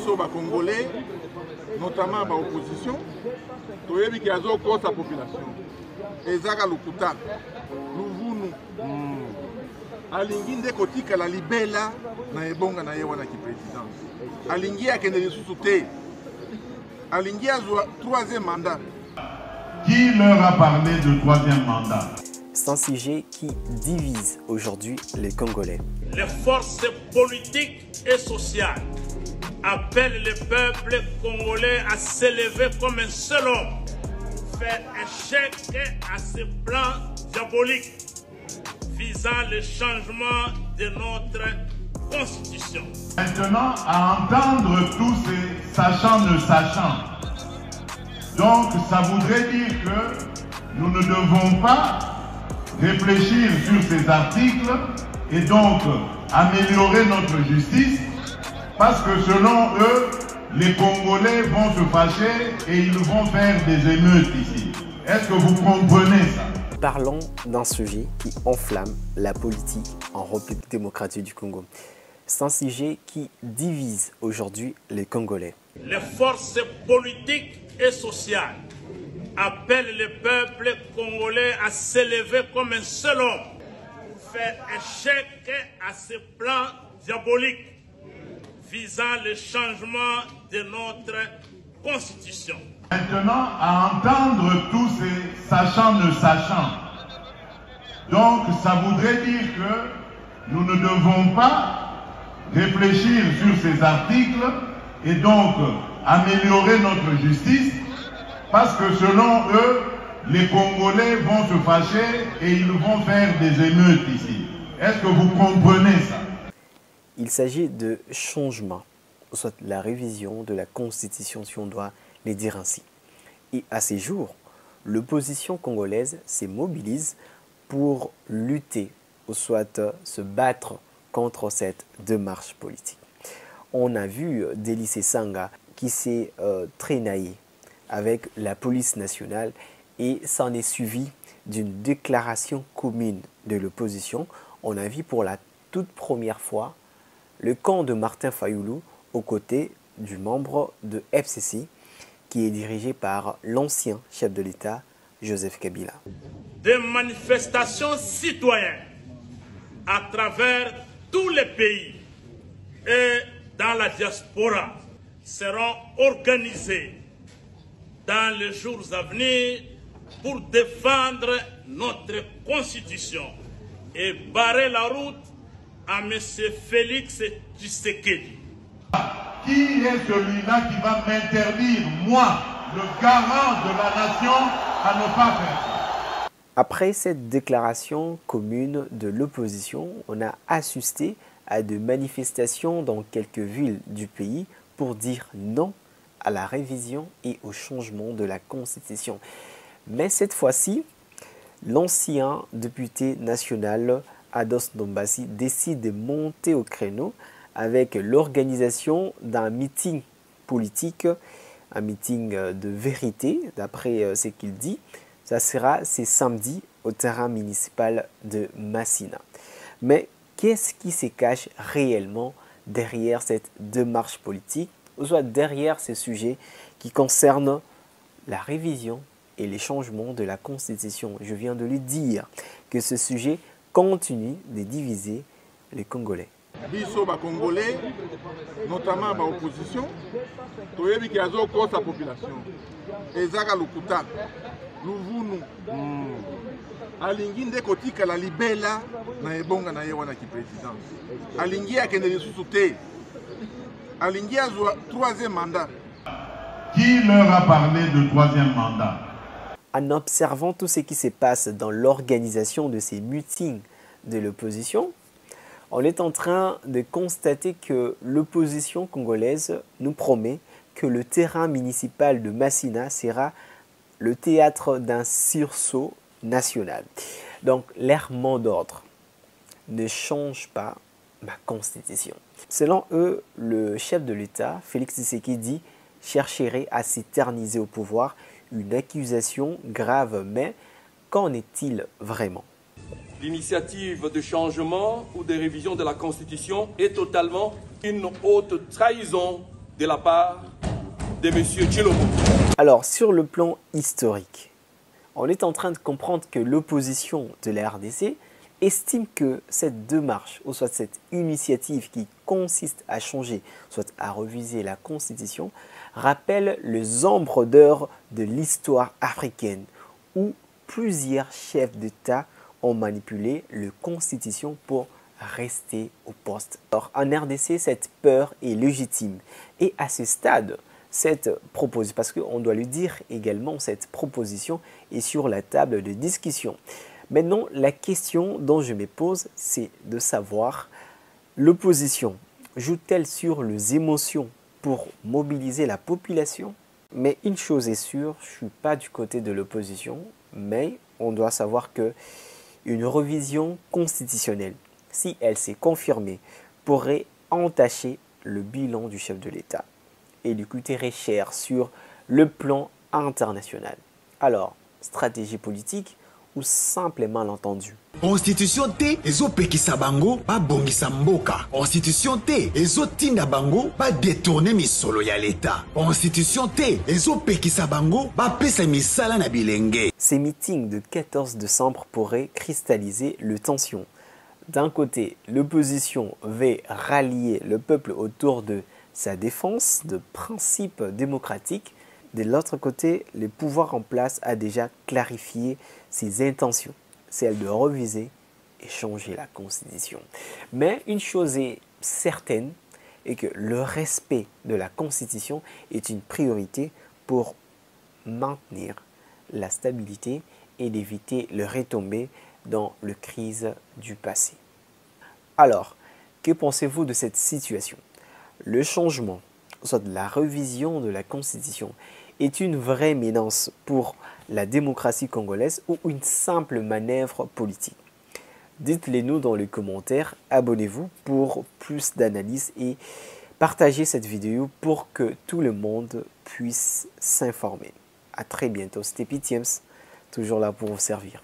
biso ba Congolais, notamment ba opposition, toyebi ki azo kosa population. Ezaka lukuta, luvunu. Alingi nde kotika la libela na ebonga na ye wana ki président. Alingi akende lisusu te. Alingi azwa 3e mandat. Qui leur a parlé de 3e mandat? C'est un sujet qui divise aujourd'hui les Congolais. Les forces politiques et sociales appellent le peuple congolais à s'élever comme un seul homme, faire échec à ce plan diabolique visant le changement de notre constitution. Maintenant, à entendre tous ces sachants ne sachant, donc ça voudrait dire que nous ne devons pas réfléchir sur ces articles et donc améliorer notre justice parce que selon eux, les Congolais vont se fâcher et ils vont faire des émeutes ici. Est-ce que vous comprenez ça? Parlons d'un sujet qui enflamme la politique en République démocratique du Congo. C'est un sujet qui divise aujourd'hui les Congolais. Les forces politiques et sociales appellent le peuple congolais à s'élever comme un seul homme, faire échec à ce plan diabolique visant le changement de notre constitution. Maintenant, à entendre tous ces sachants ne sachant, donc ça voudrait dire que nous ne devons pas réfléchir sur ces articles et donc améliorer notre justice parce que selon eux, les Congolais vont se fâcher et ils vont faire des émeutes ici. Est-ce que vous comprenez ça? Il s'agit de changement, soit la révision de la Constitution, si on doit les dire ainsi. Et à ces jours, l'opposition congolaise se mobilise pour lutter, ou soit se battre contre cette démarche politique. On a vu Délice Sanga qui s'est traînaillé avec la police nationale et s'en est suivi d'une déclaration commune de l'opposition. On a vu pour la toute première fois le camp de Martin Fayoulou aux côtés du membre de FCC qui est dirigé par l'ancien chef de l'État, Joseph Kabila. Des manifestations citoyennes à travers tous les pays et dans la diaspora seront organisées dans les jours à venir pour défendre notre constitution et barrer la route à M. Félix Tshisekedi. Qui est celui-là qui va m'interdire, moi, le garant de la nation, à ne pas faire ça? Après cette déclaration commune de l'opposition, on a assisté à des manifestations dans quelques villes du pays pour dire non à la révision et au changement de la Constitution. Mais cette fois-ci, l'ancien député national Ados Ndombasi décide de monter au créneau avec l'organisation d'un meeting politique, un meeting de vérité, d'après ce qu'il dit. Ça sera ce samedi au terrain municipal de Massina. Mais qu'est-ce qui se cache réellement derrière cette démarche politique, ou soit derrière ces sujets qui concernent la révision et les changements de la Constitution? Je viens de lui dire que ce sujet continue de diviser les Congolais. Biso ba Congolais, notamment ba opposition, toyebi ki azo kosa population. Ezaka lukuta, luvunu. Alingi nde kotika la libela na ebonga na ye wana ki président. Alingi akende lisusu te. Alingi azwa 3e mandat. Qui leur a parlé de 3e mandat? En observant tout ce qui se passe dans l'organisation de ces meetings de l'opposition, on est en train de constater que l'opposition congolaise nous promet que le terrain municipal de Massina sera le théâtre d'un sursaut national. Donc, leur mot d'ordre: ne change pas ma constitution. Selon eux, le chef de l'État, Félix Tshisekedi, chercherait à s'éterniser au pouvoir, une accusation grave, mais qu'en est-il vraiment? L'initiative de changement ou de révision de la Constitution est totalement une haute trahison de la part de M. Tshilombo. Alors, sur le plan historique, on est en train de comprendre que l'opposition de la RDC estime que cette démarche, ou soit cette initiative qui consiste à changer, soit à reviser la Constitution, rappelle les ombres d'heures de l'histoire africaine, où plusieurs chefs d'État ont manipulé la Constitution pour rester au poste. Alors, en RDC, cette peur est légitime. Et à ce stade, cette proposition, parce qu'on doit lui dire également, cette proposition est sur la table de discussion. Maintenant, la question dont je me pose, c'est de savoir, l'opposition joue-t-elle sur les émotions pour mobiliser la population? Mais une chose est sûre, je ne suis pas du côté de l'opposition, mais on doit savoir que une révision constitutionnelle, si elle s'est confirmée, pourrait entacher le bilan du chef de l'État et lui coûterait cher sur le plan international. Alors, stratégie politique ou simplement l'entendu? Constitution te ezopekisa bango babongisa mboka. Constitution te ezotinda bango ba détourner misolo ya l'État. Constitution te ezopekisa bango bapesa misala na bilenge. Ces meetings de 14 décembre pourraient cristalliser les tensions. D'un côté, l'opposition veut rallier le peuple autour de sa défense de principes démocratiques. De l'autre côté, le pouvoir en place a déjà clarifié ses intentions, celle de reviser et changer la Constitution. Mais une chose est certaine, est que le respect de la Constitution est une priorité pour maintenir la stabilité et d'éviter le retombées dans la crise du passé. Alors, que pensez-vous de cette situation? Le changement, soit de la révision de la Constitution, est une vraie menace pour la démocratie congolaise ou une simple manœuvre politique? Dites-le nous dans les commentaires, abonnez-vous pour plus d'analyses et partagez cette vidéo pour que tout le monde puisse s'informer. À très bientôt, c'était Pitiems, toujours là pour vous servir.